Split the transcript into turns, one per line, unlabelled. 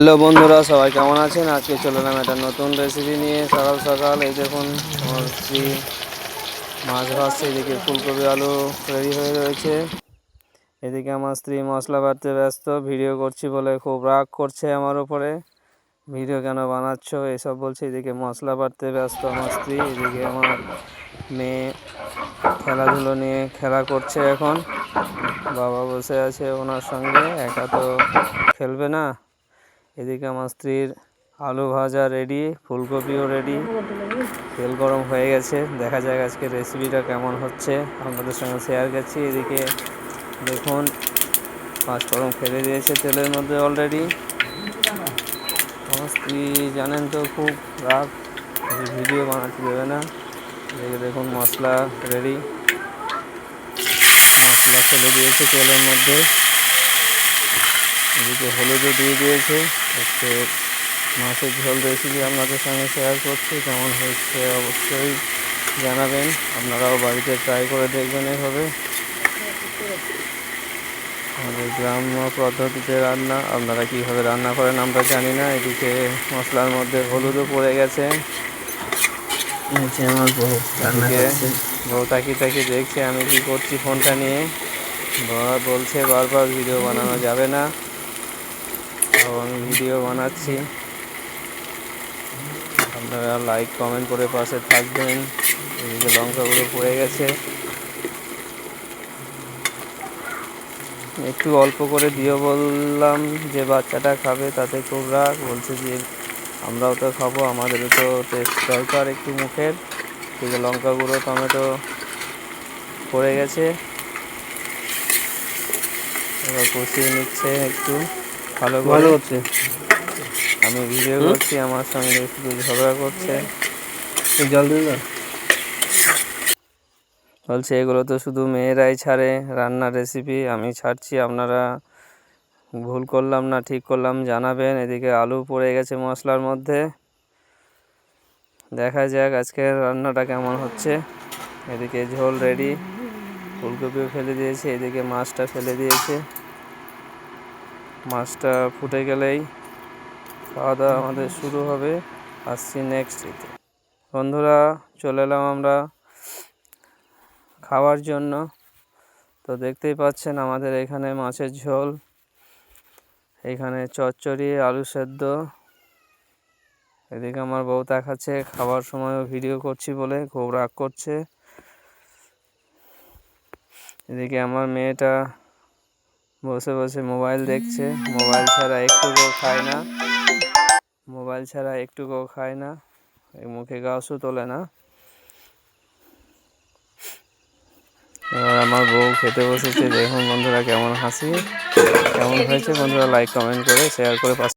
Hello বন্ধুরা, সবাই কেমন আছেন? আজকে চলে এলাম একটা নতুন রেসিপি নিয়ে। সকাল সকাল এই দেখুন আমার স্ত্রী মাছ ভাজছে, এদিকে ফুলকপি আলু রেডি হয়ে রয়েছে। এদিকে আমার স্ত্রী মশলা বাটতে ব্যস্ত, ভিডিও করছি বলে খুব রাগ করছে আমার উপরে। ভিডিও কেন বানাচ্ছ এসব বলছে। এদিকে মশলা বাটতে ব্যস্ত আমার স্ত্রী, এদিকে আমার মেয়ে খেলাধুলো নিয়ে খেলা করছে। এখন বাবা বসে আছে ওনার সঙ্গে, একা তো খেলবে না। এদিকে আমার স্ত্রীর আলু ভাজা রেডি, ফুলকপিও রেডি, তেল গরম হয়ে গেছে। দেখা যাক আজকে রেসিপিটা কেমন হচ্ছে, আপনাদের সঙ্গে শেয়ার করছি। এদিকে দেখুন পাঁচফোড়ন ফেলে দিয়েছে তেলের মধ্যে অলরেডি। আমার স্ত্রী জানেন তো খুব রাগ, ভিডিও বানাতে দেবে না। এদিকে দেখুন মশলা রেডি, মশলা ফেলে দিয়েছে তেলের মধ্যে। এদিকে হলুদও দিয়ে দিয়েছে। আজকে মাছের ঝোল রেসিপি আপনাদের সঙ্গে শেয়ার করছি, কেমন হচ্ছে অবশ্যই জানাবেন। আপনারাও বাড়িতে ট্রাই করে দেখবেন এভাবে। আমাদের গ্রাম্য পদ্ধতিতে রান্না, আপনারা কীভাবে রান্না করেন আমরা জানি না। এদিকে মশলার মধ্যে হলুদও পড়ে গেছে।
আমার বউ রান্না করছে।
বউ তাকিয়ে দেখছে আমি কি করছি ফোনটা নিয়ে। বলছে বারবার ভিডিও বানানো যাবে না, আমি ভিডিও বানাচ্ছি। আপনারা লাইক কমেন্ট করে পাশে থাকবেন। এদিকে লঙ্কাগুলো পড়ে গেছে, একটু অল্প করে দিও বললাম, যে বাচ্চাটা খাবে তাতে খুব রাগ, বলছে যে আমরাও তো খাবো, আমাদেরও তো টেস্ট দরকার একটু মুখের। এদিকে লঙ্কা গুঁড়ো টমেটো পড়ে গেছে, এবার কষিয়ে নিচ্ছে একটু ভালো করে।
হচ্ছে
আমি ভিডিও করছি, আমার সঙ্গে শুধু ঝগড়া করছে।
জল দিন না।
বলছে এগুলো তো শুধু মেয়েরাই ছাড়ে রান্নার রেসিপি, আমি ছাড়ছি, আপনারা ভুল করলাম না ঠিক করলাম জানাবেন। এদিকে আলু পড়ে গেছে মশলার মধ্যে, দেখা যাক আজকের রান্নাটা কেমন হচ্ছে। এদিকে ঝোল রেডি, ফুলকপিও ফেলে দিয়েছে, এদিকে মাছটা ফেলে দিয়েছে। মাছটা ফুটে গেলেই খাওয়া দাওয়া আমাদের শুরু হবে। আসছি নেক্সট ইতে। বন্ধুরা চলে এলাম আমরা খাওয়ার জন্য। তো দেখতেই পাচ্ছেন আমাদের এখানে মাছের ঝোল, এখানে চচ্চড়ি, আলু সেদ্ধ। এদিকে আমার বউ দেখাচ্ছে, খাওয়ার সময়ও ভিডিও করছি বলে খুব রাগ করছে। এদিকে আমার মেয়েটা বসে বসে মোবাইল দেখছে, মোবাইল ছাড়া একটুকুও খায় না, মোবাইল ছাড়া একটুকুও খায় না, এই মুখে গাছও তোলে না। এবার আমার বউ খেতে বসেছে, দেখুন বন্ধুরা কেমন হাসি। কেমন হয়েছে বন্ধুরা লাইক কমেন্ট করে শেয়ার করে